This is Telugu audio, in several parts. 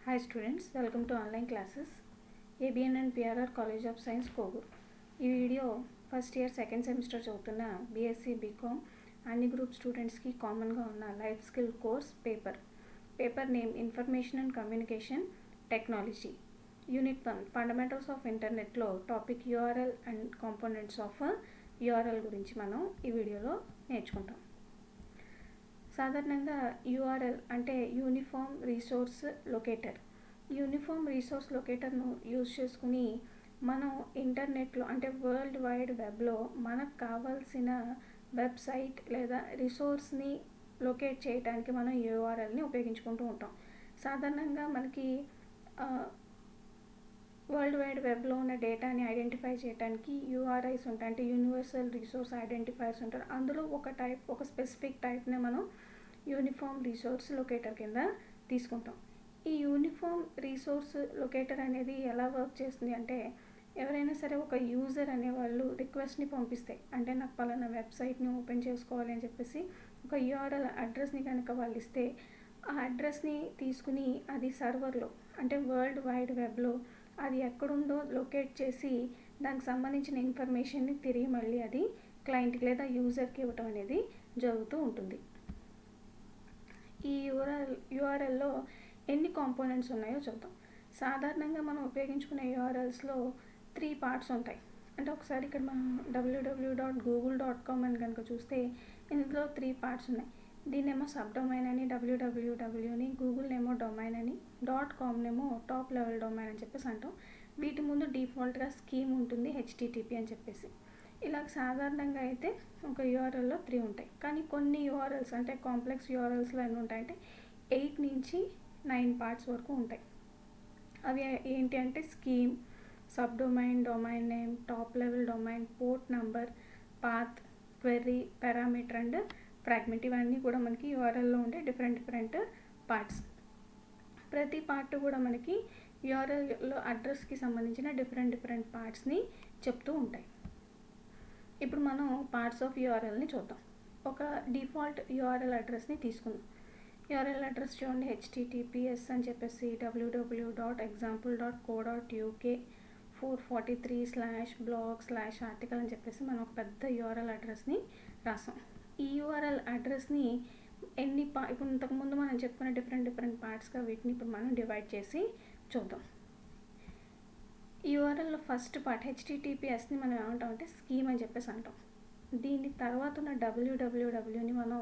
Hi students, welcome to online classes. ABN and PRR College of Science Kogur. ఈ video first year second semester చదువుతున్న బీఎస్సీ బీకామ్ అన్ని గ్రూప్ స్టూడెంట్స్కి కామన్గా ఉన్న life skill course paper name information and communication technology unit 1 fundamentals of ఇంటర్నెట్లో topic URL and components of URL గురించి మనం ఈ వీడియోలో నేర్చుకుంటాం. సాధారణంగా యూఆర్ఎల్ అంటే uniform resource locator. Uniform resource లొకేటర్ను యూజ్ చేసుకుని మనం ఇంటర్నెట్లో అంటే వరల్డ్ వైడ్ వెబ్లో మనకు కావాల్సిన వెబ్సైట్ లేదా రిసోర్స్ని లొకేట్ చేయడానికి మనం యూఆర్ఎల్ని ఉపయోగించుకుంటూ ఉంటాం. సాధారణంగా మనకి వరల్డ్ వైడ్ వెబ్లో ఉన్న డేటాని ఐడెంటిఫై చేయడానికి యూఆర్ఐస్ ఉంటాయి, అంటే యూనివర్సల్ రిసోర్స్ ఐడెంటిఫైర్స్ ఉంటారు. అందులో ఒక స్పెసిఫిక్ టైప్ని మనం యూనిఫామ్ రీసోర్స్ లొకేటర్ కింద తీసుకుంటాం. ఈ యూనిఫామ్ రీసోర్స్ లొకేటర్ అనేది ఎలా వర్క్ చేస్తుంది అంటే, ఎవరైనా సరే ఒక యూజర్ అనేవాళ్ళు రిక్వెస్ట్ని పంపిస్తే, అంటే నాకు పలానా వెబ్సైట్ని ఓపెన్ చేసుకోవాలి అని చెప్పేసి ఒక యూఆర్ఎల్ అడ్రస్ని కనుక వాళ్ళు ఇస్తే, ఆ అడ్రస్ని తీసుకుని అది సర్వర్లో అంటే వరల్డ్ వైడ్ వెబ్లో అది ఎక్కడుందో లొకేట్ చేసి దానికి సంబంధించిన ఇన్ఫర్మేషన్ని తిరిగి మళ్ళీ అది క్లయింట్కి లేదా యూజర్కి ఇవ్వటం అనేది జరుగుతూ ఉంటుంది. ఈ యూఆర్ఎల్లో ఎన్ని కాంపోనెంట్స్ ఉన్నాయో చూద్దాం. సాధారణంగా మనం ఉపయోగించుకునే యూఆర్ఎల్స్లో 3 పార్ట్స్ ఉంటాయి. అంటే ఒకసారి ఇక్కడ మనం www.google.com అని కనుక చూస్తే ఇందులో 3 పార్ట్స్ ఉన్నాయి. దీన్నేమో సబ్ డొమైన్ అని, wwwని, గూగుల్ ఏమో డొమైన్ అని, .comనేమో టాప్ లెవెల్ డొమైన్ అని చెప్పేసి అంటాం. వీటి ముందు డిఫాల్ట్గా స్కీమ్ ఉంటుంది, HTTP అని చెప్పేసి. ఇలా సాధారణంగా అయితే ఒక యూఆర్ఎల్లో 3 ఉంటాయి. కానీ కొన్ని యూఆర్ఎల్స్ అంటే కాంప్లెక్స్ యూఆర్ఎల్స్లో ఎన్ని ఉంటాయంటే 8 నుంచి 9 పార్ట్స్ వరకు ఉంటాయి. అవి ఏంటి అంటే scheme, sub domain, domain name, top level domain, port number, path, query, parameter and fragment. ఇవన్నీ కూడా మనకి యూఆర్ఎల్లో ఉండే డిఫరెంట్ పార్ట్స్. ప్రతి పార్ట్ కూడా మనకి యూఆర్ఎల్లో అడ్రస్కి సంబంధించిన డిఫరెంట్ పార్ట్స్ని చెప్తూ ఉంటాయి. ఇప్పుడు మనం పార్ట్స్ ఆఫ్ యూఆర్ఎల్ని చూద్దాం. ఒక డిఫాల్ట్ యూఆర్ఎల్ అడ్రస్ని తీసుకుందాం. యూఆర్ఎల్ అడ్రస్ చూడండి, https అని చెప్పేసి www.example.co.uk 443/blog/article అని చెప్పేసి మనం ఒక పెద్ద యూఆర్ఎల్ అడ్రస్ని రాసాం. ఈ యూఆర్ఎల్ అడ్రస్ని ఇప్పుడు ఇంతకుముందు మనం చెప్పుకున్న డిఫరెంట్ పార్ట్స్గా వీటిని ఇప్పుడు మనం డివైడ్ చేసి చూద్దాం. ఈ యూఆర్ఎల్లో ఫస్ట్ పార్ట్ HTTPSని మనం ఏమంటాం అంటే స్కీమ్ అని చెప్పేసి అంటాం. దీని తర్వాత ఉన్న wwwని మనం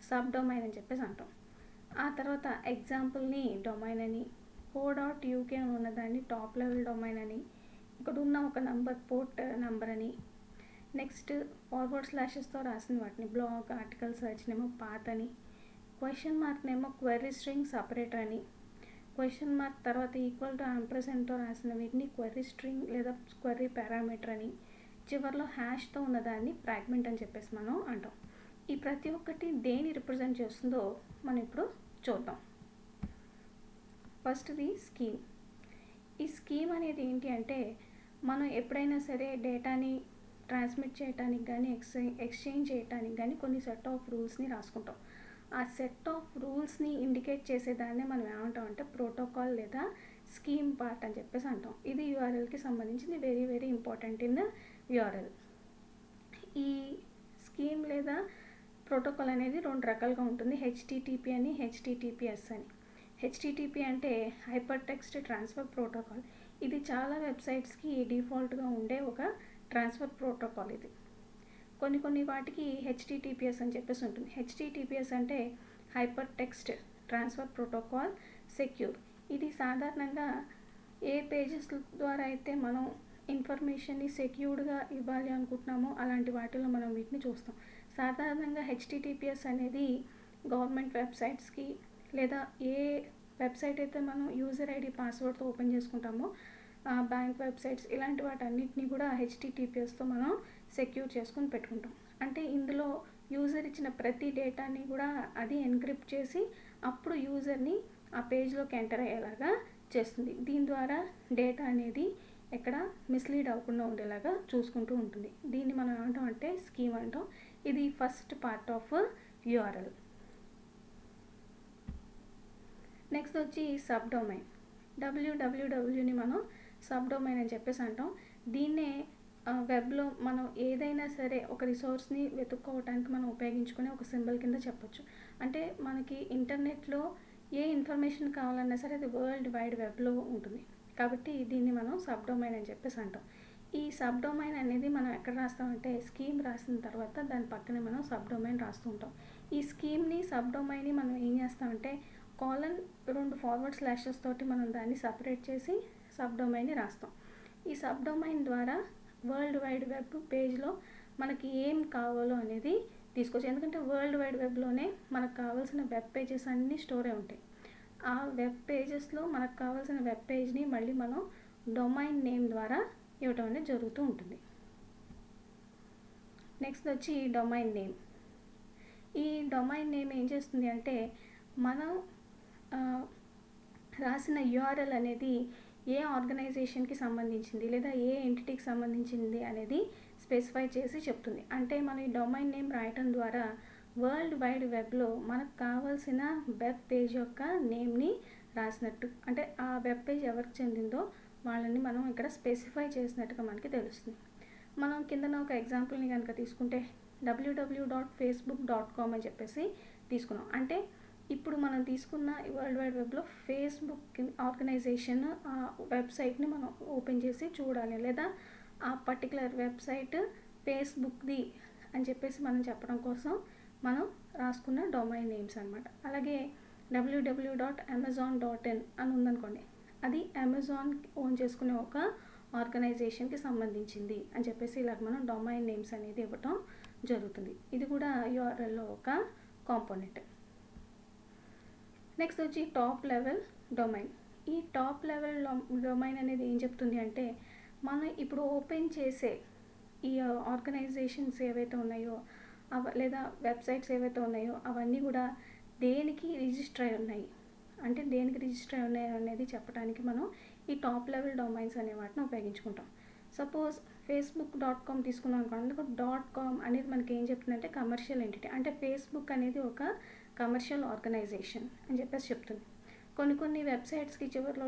సబ్ డొమైన్ అని చెప్పేసి అంటాం. ఆ తర్వాత ఎగ్జాంపుల్ని డొమైన్ అని, co.uk అని ఉన్నదాన్ని టాప్ లెవెల్ డొమైన్ అని, ఇక్కడ ఉన్న ఒక పోర్ట్ నంబర్ అని, నెక్స్ట్ //తో రాసిన వాటిని బ్లాగ్, ఆర్టికల్, సర్చ్నేమో పాత్ అని, క్వశ్చన్ మార్క్నేమో క్వెరీ స్ట్రింగ్ సపరేటర్ అని, క్వశ్చన్ మార్క్ తర్వాత =&తో రాసిన వీటిని క్వెరీ స్ట్రింగ్ లేదా క్వెరీ పారామీటర్ అని, చివరిలో హ్యాష్తో ఉన్నదాన్ని ఫ్రాగ్మెంట్ అని చెప్పేసి మనం అంటాం. ఈ ప్రతి ఒక్కటి దేని రిప్రజెంట్ చేస్తుందో మనం ఇప్పుడు చూద్దాం. ఫస్ట్ది స్కీమ్. ఈ స్కీమ్ అనేది ఏంటి అంటే, మనం ఎప్పుడైనా సరే డేటాని ట్రాన్స్మిట్ చేయడానికి కానీ ఎక్స్చేంజ్ చేయడానికి కానీ కొన్ని సెట్ ఆఫ్ రూల్స్ని రాసుకుంటాం. ఆ సెట్ ఆఫ్ రూల్స్ని ఇండికేట్ చేసేదాన్ని మనం ఏమంటాం అంటే ప్రోటోకాల్ లేదా స్కీమ్ పార్ట్ అని చెప్పేసి అంటాం. ఇది యూఆర్ఎల్కి సంబంధించింది, వెరీ ఇంపార్టెంట్ ఇన్ యూఆర్ఎల్. ఈ స్కీమ్ లేదా ప్రోటోకాల్ అనేది 2 రకాలుగా ఉంటుంది, HTTP అని, HTTPS అని. HTTP అంటే హైపర్ టెక్స్ట్ ట్రాన్స్ఫర్ ప్రోటోకాల్. ఇది చాలా వెబ్సైట్స్కి డిఫాల్ట్గా ఉండే ఒక ట్రాన్స్ఫర్ ప్రోటోకాల్. ఇది కొన్ని వాటికి HTTPS అని చెప్పేసి ఉంటుంది. HTTPS అంటే hyper text transfer protocol secure. ఇది సాధారణంగా ఏ పేజెస్ ద్వారా అయితే మనం ఇన్ఫర్మేషన్ని సెక్యూర్డ్గా ఇవ్వాలి అనుకుంటున్నామో అలాంటి వాటిలో మనం వీటిని చూస్తాం. సాధారణంగా HTTPS అనేది గవర్నమెంట్ వెబ్సైట్స్కి లేదా ఏ వెబ్సైట్ అయితే మనం యూజర్ ఐడి పాస్వర్డ్తో ఓపెన్ చేసుకుంటామో బ్యాంక్ వెబ్సైట్స్ ఇలాంటి వాటన్నిటిని కూడా HTTPSతో మనం సెక్యూర్ చేసుకొని పెట్టుకుంటాం. అంటే ఇందులో యూజర్ ఇచ్చిన ప్రతి డేటాని కూడా అది ఎన్క్రిప్ట్ చేసి అప్పుడు యూజర్ని ఆ పేజ్లోకి ఎంటర్ అయ్యేలాగా చేస్తుంది. దీని ద్వారా డేటా అనేది ఎక్కడ మిస్లీడ్ అవ్వకుండా ఉండేలాగా చూసుకుంటూ ఉంటుంది. దీన్ని మనం ఏమంటాం అంటే స్కీమ్ అంటాం. ఇది first part of URL. Next వచ్చి సబ్ డొమైన్. wwwని మనం సబ్ డొమైన్ అని చెప్పేసి అంటాం. దీన్నే వెబ్లో మనం ఏదైనా సరే ఒక రిసోర్స్ని వెతుక్కోవడానికి మనం ఉపయోగించుకునే ఒక సింబల్ కింద చెప్పొచ్చు. అంటే మనకి ఇంటర్నెట్లో ఏ ఇన్ఫర్మేషన్ కావాలన్నా సరే అది వరల్డ్ వైడ్ వెబ్లో ఉంటుంది. కాబట్టి దీన్ని మనం సబ్ డొమైన్ అని చెప్పేసి అంటాం. ఈ సబ్ డొమైన్ అనేది మనం ఎక్కడ రాస్తామంటే స్కీమ్ రాసిన తర్వాత దాని పక్కనే మనం సబ్ డొమైన్ రాస్తూ ఉంటాం. ఈ స్కీమ్ని సబ్ డొమైన్ని మనం ఏం చేస్తామంటే కోలన్ 2 ఫార్వర్డ్ స్లాషెస్ తోటి మనం దాన్ని సపరేట్ చేసి సబ్ డొమైన్ని రాస్తాం. ఈ సబ్ డొమైన్ ద్వారా వరల్డ్ వైడ్ వెబ్ పేజ్లో మనకి ఏం కావాలో అనేది తీసుకోవచ్చు. ఎందుకంటే వరల్డ్ వైడ్ వెబ్లోనే మనకు కావాల్సిన వెబ్ పేజెస్ అన్నీ స్టోర్ అయి ఉంటాయి. ఆ వెబ్ పేజెస్లో మనకు కావాల్సిన వెబ్ పేజ్ని మళ్ళీ మనం డొమైన్ నేమ్ ద్వారా ఇవ్వటం అనేది జరుగుతూ ఉంటుంది. నెక్స్ట్ వచ్చి డొమైన్ నేమ్. ఈ డొమైన్ నేమ్ ఏం చేస్తుంది అంటే మనం రాసిన URL అనేది ఏ ఆర్గనైజేషన్కి సంబంధించింది లేదా ఏ ఎంటిటీకి సంబంధించింది అనేది స్పెసిఫై చేసి చెప్తుంది. అంటే మనం ఈ డొమైన్ నేమ్ రాయటం ద్వారా వరల్డ్ వైడ్ వెబ్లో మనకు కావాల్సిన వెబ్ పేజ్ యొక్క నేమ్ని రాసినట్టు, అంటే ఆ వెబ్ పేజ్ ఎవరికి చెందిందో వాళ్ళని మనం ఇక్కడ స్పెసిఫై చేసినట్టుగా మనకి తెలుస్తుంది. మనం కిందన ఒక ఎగ్జాంపుల్ని కనుక తీసుకుంటే www.facebook.com అని చెప్పేసి తీసుకున్నాం. అంటే ఇప్పుడు మనం తీసుకున్న వరల్డ్ వైడ్ వెబ్లో ఫేస్బుక్ ఆర్గనైజేషన్ ఆ వెబ్సైట్ని మనం ఓపెన్ చేసి చూడాలి, లేదా ఆ పర్టికులర్ వెబ్సైట్ ఫేస్బుక్ది అని చెప్పేసి మనం చెప్పడం కోసం మనం రాసుకున్న డొమైన్ నేమ్స్ అనమాట. అలాగే www.amazon.in అని ఉందనుకోండి, అది అమెజాన్ ఓన్ చేసుకునే ఒక ఆర్గనైజేషన్కి సంబంధించింది అని చెప్పేసి ఇలా మనం డొమైన్ నేమ్స్ అనేది ఇవ్వటం జరుగుతుంది. ఇది కూడా URLలో ఒక కాంపోనెంట్. నెక్స్ట్ వచ్చి టాప్ లెవెల్ డొమైన్. ఈ టాప్ లెవెల్ డొమైన్ అనేది ఏం చెప్తుంది అంటే మనం ఇప్పుడు ఓపెన్ చేసే ఈ ఆర్గనైజేషన్స్ ఏవైతే ఉన్నాయో లేదా వెబ్సైట్స్ ఏవైతే ఉన్నాయో అవన్నీ కూడా దేనికి రిజిస్టర్ అయి ఉన్నాయి, అంటే దేనికి రిజిస్టర్ అయి ఉన్నాయి అనేది చెప్పడానికి మనం ఈ టాప్ లెవెల్ డొమైన్స్ అనే వాటిని ఉపయోగించుకుంటాం. సపోజ్ facebook.com తీసుకున్నాం అనుకోండి, అందుకు .com అనేది మనకి ఏం చెప్తుందంటే కమర్షియల్ ఎంటిటీ, అంటే ఫేస్బుక్ అనేది ఒక కమర్షియల్ ఆర్గనైజేషన్ అని చెప్పేసి చెప్తుంది. కొన్ని వెబ్సైట్స్కి చివరిలో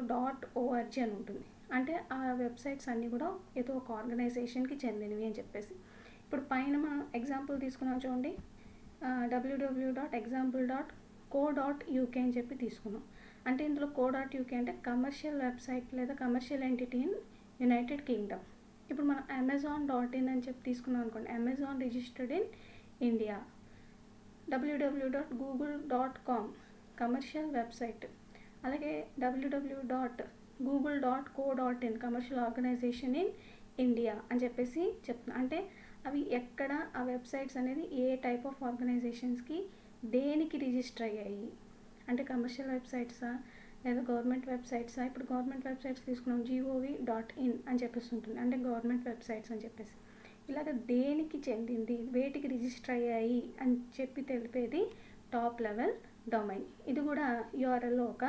.org అని ఉంటుంది, అంటే ఆ వెబ్సైట్స్ అన్నీ కూడా ఏదో ఒక ఆర్గనైజేషన్కి చెందినవి అని చెప్పేసి. ఇప్పుడు పైన మనం ఎగ్జాంపుల్ తీసుకున్నాం చూడండి, www.example.co.uk అని చెప్పి తీసుకున్నాం. అంటే ఇందులో co.uk అంటే కమర్షియల్ వెబ్సైట్ లేదా commercial entity in United Kingdom. ఇప్పుడు మనం amazon.in అని చెప్పి తీసుకున్నాం అనుకోండి, Amazon registered in India. www.google.com commercial website. అలాగే www.google.co.in commercial organisation in India అని చెప్పేసి చెప్తున్నాం. అంటే అవి ఎక్కడ ఆ వెబ్సైట్స్ అనేది ఏ టైప్ ఆఫ్ ఆర్గనైజేషన్స్కి దేనికి రిజిస్టర్ అయ్యాయి, అంటే కమర్షియల్ వెబ్సైట్సా లేదా గవర్నమెంట్ వెబ్సైట్సా. ఇప్పుడు గవర్నమెంట్ వెబ్సైట్స్ తీసుకున్నాం, gov.in అని చెప్పేసి ఉంటుంది, అంటే గవర్నమెంట్ వెబ్సైట్స్ అని చెప్పేసి. ఇలాగ దేనికి చెందింది, వేటికి రిజిస్టర్ అయ్యాయి అని చెప్పి తెలిపేది టాప్ లెవెల్ డొమైన్. ఇది కూడా URLలో ఒక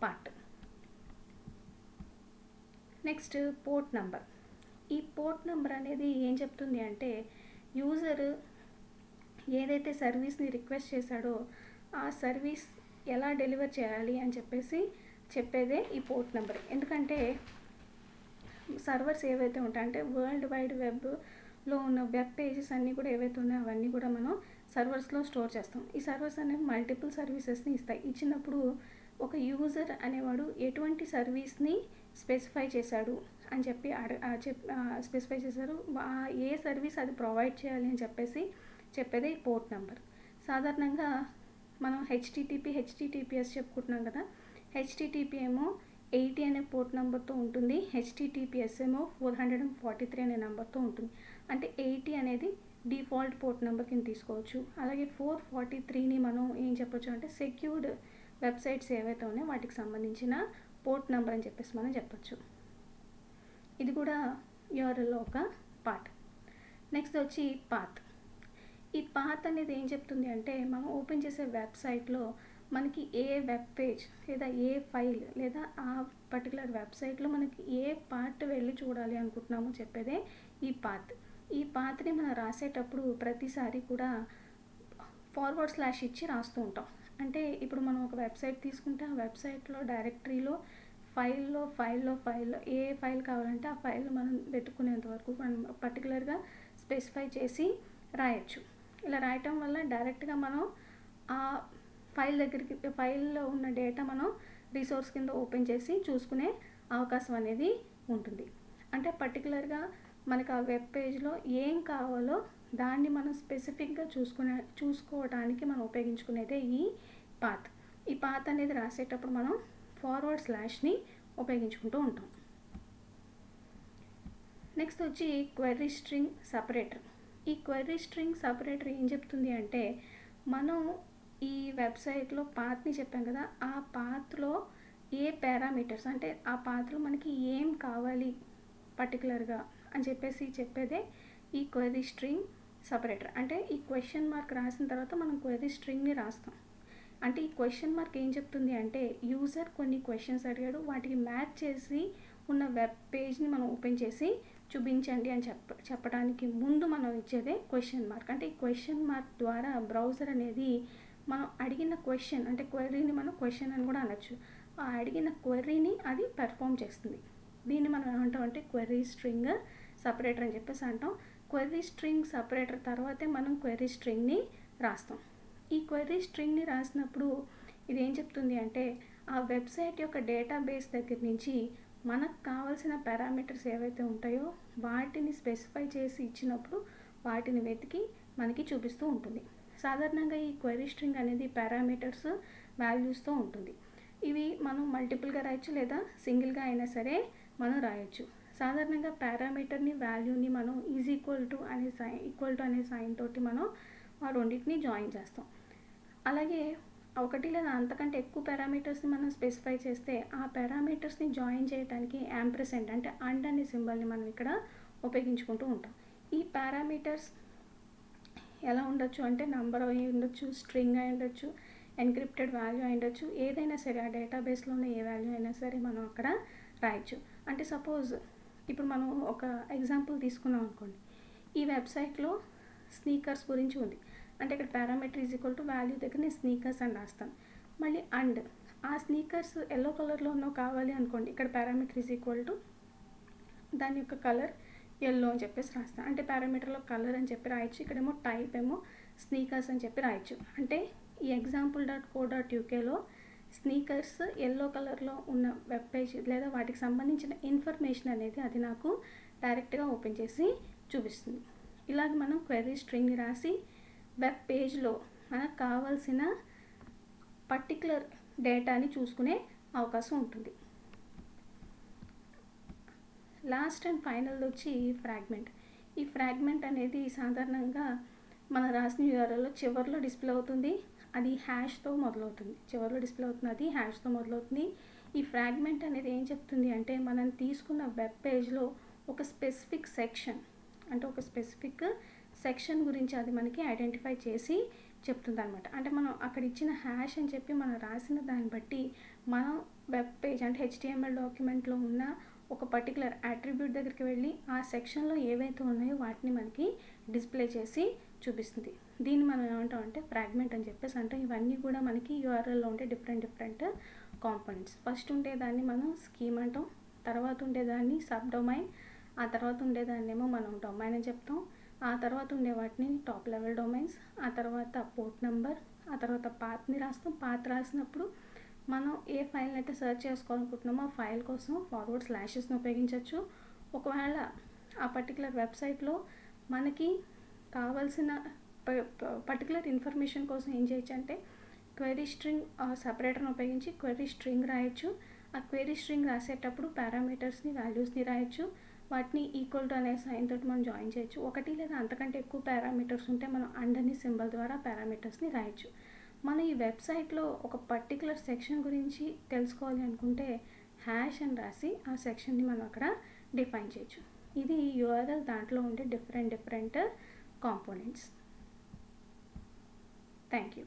పార్ట్. Next port number. ఈ పోర్ట్ నెంబర్ అనేది ఏం చెప్తుంది అంటే యూజర్ ఏదైతే సర్వీస్ని రిక్వెస్ట్ చేశాడో ఆ సర్వీస్ ఎలా డెలివర్ చేయాలి అని చెప్పేసి చెప్పేదే ఈ పోర్ట్ నెంబర్. ఎందుకంటే సర్వర్స్ ఏవైతే ఉంటాయంటే వరల్డ్ వైడ్ వెబ్లో ఉన్న వెబ్ పేజెస్ అన్నీ కూడా ఏవైతే ఉన్నాయో అవన్నీ కూడా మనం సర్వర్స్లో స్టోర్ చేస్తాం. ఈ సర్వర్స్ అనేవి మల్టిపుల్ సర్వీసెస్ని ఇస్తాయి. ఇచ్చినప్పుడు ఒక యూజర్ అనేవాడు ఎటువంటి సర్వీస్ని స్పెసిఫై చేశాడు అని చెప్పి స్పెసిఫై చేశారు, ఏ సర్వీస్ అది ప్రొవైడ్ చేయాలి అని చెప్పేసి చెప్పేదే ఈ పోర్ట్ నెంబర్. సాధారణంగా మనం HTTPS చెప్పుకుంటున్నాం కదా, HTTP ఏమో 80 అనే పోర్ట్ నెంబర్తో ఉంటుంది, HTTPS ఏమో 443 అనే నెంబర్తో ఉంటుంది. అంటే 80 అనేది డిఫాల్ట్ పోర్ట్ నెంబర్ కింద తీసుకోవచ్చు. అలాగే 443ని మనం ఏం చెప్పొచ్చు అంటే సెక్యూర్డ్ వెబ్సైట్స్ ఏవైతే ఉన్నాయో వాటికి సంబంధించిన పోర్ట్ నెంబర్ అని చెప్పేసి మనం చెప్పొచ్చు. ఇది కూడా URLలో ఒక పార్ట్. నెక్స్ట్ వచ్చి పాత్. ఈ పాత్ అనేది ఏం చెప్తుంది అంటే మనం ఓపెన్ చేసే వెబ్సైట్లో మనకి ఏ వెబ్ పేజ్ లేదా ఏ ఫైల్ లేదా ఆ పర్టికులర్ వెబ్సైట్లో మనకి ఏ పార్ట్ వెళ్ళి చూడాలి అనుకుంటున్నామో చెప్పేదే ఈ పాత్. ఈ పాత్ని మనం రాసేటప్పుడు ప్రతిసారి కూడా ఫార్వర్డ్ స్లాష్ ఇచ్చి రాస్తూ ఉంటాం. అంటే ఇప్పుడు మనం ఒక వెబ్సైట్ తీసుకుంటే ఆ వెబ్సైట్లో డైరెక్టరీలో ఫైల్లో ఏ ఫైల్ కావాలంటే ఆ ఫైల్ మనం వెతుక్కునేంత వరకు మనం పర్టికులర్గా స్పెసిఫై చేసి రాయొచ్చు. ఇలా రాయటం వల్ల డైరెక్ట్గా మనం ఆ ఫైల్లో ఉన్న డేటా మనం రిసోర్స్ కింద ఓపెన్ చేసి చూసుకునే అవకాశం అనేది ఉంటుంది. అంటే పర్టికులర్గా మనకు ఆ వెబ్ పేజ్లో ఏం కావాలో దాన్ని మనం స్పెసిఫిక్గా చూసుకోవడానికి మనం ఉపయోగించుకునేదే ఈ పాత్ అనేది రాసేటప్పుడు మనం // ఉపయోగించుకుంటూ ఉంటాం. నెక్స్ట్ వచ్చి క్వెరీ స్ట్రింగ్ సపరేటర్. ఈ క్వెరీ స్ట్రింగ్ సపరేటర్ ఏం చెప్తుంది అంటే, మనం ఈ వెబ్సైట్లో పాత్ని చెప్పాం కదా, ఆ పాత్లో ఏ పారామీటర్స్ అంటే ఆ పాత్లో మనకి ఏం కావాలి పర్టికులర్గా అని చెప్పేదే ఈ క్వెరీ స్ట్రింగ్ సపరేటర్. అంటే ఈ క్వశ్చన్ మార్క్ రాసిన తర్వాత మనం క్వెరీ స్ట్రింగ్ని రాస్తాం. అంటే ఈ క్వశ్చన్ మార్క్ ఏం చెప్తుంది అంటే, యూజర్ కొన్ని క్వశ్చన్స్ అడిగాడు, వాటికి మ్యాచ్ చేసి ఉన్న వెబ్ పేజ్ని మనం ఓపెన్ చేసి చూపించండి అని చెప్పడానికి ముందు మనం ఇచ్చేదే క్వశ్చన్ మార్క్. అంటే ఈ క్వశ్చన్ మార్క్ ద్వారా బ్రౌజర్ అనేది మనం అడిగిన క్వశ్చన్ అంటే క్వెరీని మనం క్వశ్చన్ అని కూడా అనొచ్చు, ఆ అడిగిన క్వెరీని అది పెర్ఫామ్ చేస్తుంది. దీన్ని మనం ఏమంటాం అంటే క్వెరీ స్ట్రింగ్ సపరేటర్ అని చెప్పేసి అంటాం. క్వెరీ స్ట్రింగ్ సపరేటర్ తర్వాతే మనం క్వెరీ స్ట్రింగ్ని రాస్తాం. ఈ క్వెరీ స్ట్రింగ్ని రాసినప్పుడు ఇది ఏం చెప్తుంది అంటే, ఆ వెబ్సైట్ యొక్క డేటాబేస్ దగ్గర నుంచి మనకు కావాల్సిన పారామీటర్స్ ఏవైతే ఉంటాయో వాటిని స్పెసిఫై చేసి ఇచ్చినప్పుడు వాటిని వెతికి మనకి చూపిస్తూ ఉంటుంది. సాధారణంగా ఈ క్వెరీ స్ట్రింగ్ అనేది పారామీటర్స్ వాల్యూస్తో ఉంటుంది. ఇవి మనం మల్టిపుల్గా రాయొచ్చు లేదా సింగిల్గా అయినా సరే మనం రాయొచ్చు. సాధారణంగా పారామీటర్ని వాల్యూని మనం ఈక్వల్ టు అనే సైన్ తోటి మనం ఆ రెండింటిని జాయిన్ చేస్తాం. అలాగే ఒకటి లేదా అంతకంటే ఎక్కువ పారామీటర్స్ని మనం స్పెసిఫై చేస్తే ఆ పారామీటర్స్ని జాయిన్ చేయడానికి యాంపర్సెంట్ అంటే అండ్ అనే సింబల్ని మనం ఇక్కడ ఉపయోగించుకుంటూ ఉంటాం. ఈ పారామీటర్స్ ఎలా ఉండొచ్చు అంటే నంబర్ అయి ఉండొచ్చు, స్ట్రింగ్ అయి ఉండొచ్చు, ఎన్క్రిప్టెడ్ వాల్యూ అయి ఉండొచ్చు, ఏదైనా సరే ఆ డేటాబేస్లో ఉన్న ఏ వాల్యూ అయినా సరే మనం అక్కడ రాయొచ్చు. అంటే సపోజ్ ఇప్పుడు మనం ఒక ఎగ్జాంపుల్ తీసుకున్నాం అనుకోండి, ఈ వెబ్సైట్లో స్నీకర్స్ గురించి ఉంది అంటే ఇక్కడ పారామీటర్ = వాల్యూ దగ్గర నేను స్నీకర్స్ అని రాస్తాను. మళ్ళీ అండ్ ఆ స్నీకర్స్ ఎల్లో కలర్లో ఉన్నవి కావాలి అనుకోండి, ఇక్కడ పారామీటర్ = దాని యొక్క కలర్ ఎల్లో అని చెప్పేసి రాస్తాను. అంటే పారామీటర్లో కలర్ అని చెప్పి రాయొచ్చు, ఇక్కడేమో టైప్ ఏమో స్నీకర్స్ అని చెప్పి రాయొచ్చు. అంటే ఈ example.co.ukలో స్నీకర్స్ ఎల్లో కలర్లో ఉన్న వెబ్ పేజ్ లేదా వాటికి సంబంధించిన ఇన్ఫర్మేషన్ అనేది అది నాకు డైరెక్ట్గా ఓపెన్ చేసి చూపిస్తుంది. ఇలాగ మనం క్వెరీ స్ట్రింగ్ని రాసి వెబ్ పేజ్లో మనకు కావాల్సిన పర్టికులర్ డేటాని చూసుకునే అవకాశం ఉంటుంది. లాస్ట్ అండ్ ఫైనల్ వచ్చి ఫ్రాగ్మెంట్. ఈ ఫ్రాగ్మెంట్ అనేది సాధారణంగా మన రాసిన URLలో చివరిలో డిస్ప్లే అవుతుంది, అది హ్యాష్తో మొదలవుతుంది. ఈ ఫ్రాగ్మెంట్ అనేది ఏం చెప్తుంది అంటే, మనం తీసుకున్న వెబ్ పేజ్లో ఒక స్పెసిఫిక్ సెక్షన్ గురించి అది మనకి ఐడెంటిఫై చేసి చెప్తుంది అనమాట. అంటే మనం అక్కడ ఇచ్చిన హ్యాష్ అని చెప్పి మనం రాసిన దాన్ని బట్టి మనం వెబ్ పేజ్ అంటే HTML డాక్యుమెంట్లో ఉన్న ఒక పర్టికులర్ అట్రిబ్యూట్ దగ్గరికి వెళ్ళి ఆ సెక్షన్లో ఏవైతే ఉన్నాయో వాటిని మనకి డిస్ప్లే చేసి చూపిస్తుంది. దీన్ని మనం ఏమంటాం అంటే ఫ్రాగ్మెంట్ అని చెప్పేసి అంటాం. ఇవన్నీ కూడా మనకి URLలో ఉండే డిఫరెంట్ కాంపోనెంట్స్. ఫస్ట్ ఉండేదాన్ని మనం స్కీమ్ అంటాం, తర్వాత ఉండేదాన్ని సబ్ డొమైన్, ఆ తర్వాత ఉండేదాన్నేమో మనం డొమైన్ అని చెప్తాం, ఆ తర్వాత ఉండే వాటిని టాప్ లెవెల్ డొమైన్స్, ఆ తర్వాత పోర్ట్ నెంబర్, ఆ తర్వాత పాత్ని రాస్తాం. పాత్ రాసినప్పుడు మనం ఏ ఫైల్ని అయితే సెర్చ్ చేసుకోవాలనుకుంటున్నామో ఆ ఫైల్ కోసం //ని ఉపయోగించవచ్చు. ఒకవేళ ఆ పర్టికులర్ వెబ్సైట్లో మనకి కావాల్సిన పర్టికులర్ ఇన్ఫర్మేషన్ కోసం ఏం చేయొచ్చు అంటే క్వెరీ స్ట్రింగ్ సపరేటర్ని ఉపయోగించి క్వెరీ స్ట్రింగ్ రాయొచ్చు. ఆ క్వెరీ స్ట్రింగ్ రాసేటప్పుడు పారామీటర్స్ని వాల్యూస్ని రాయొచ్చు, వాటిని = అనే సైన్ తోటి మనం జాయిన్ చేయొచ్చు. ఒకటి లేదా అంతకంటే ఎక్కువ పారామీటర్స్ ఉంటే మనం అండ్ అనే సింబల్ ద్వారా పారామీటర్స్ని రాయొచ్చు. మనం ఈ వెబ్సైట్లో ఒక పర్టికులర్ సెక్షన్ గురించి తెలుసుకోవాలి అనుకుంటే హ్యాష్ అని రాసి ఆ సెక్షన్ని మనం అక్కడ డిఫైన్ చేయొచ్చు. ఇది URL దాంట్లో ఉండే డిఫరెంట్ కాంపోనెంట్స్. Thank you.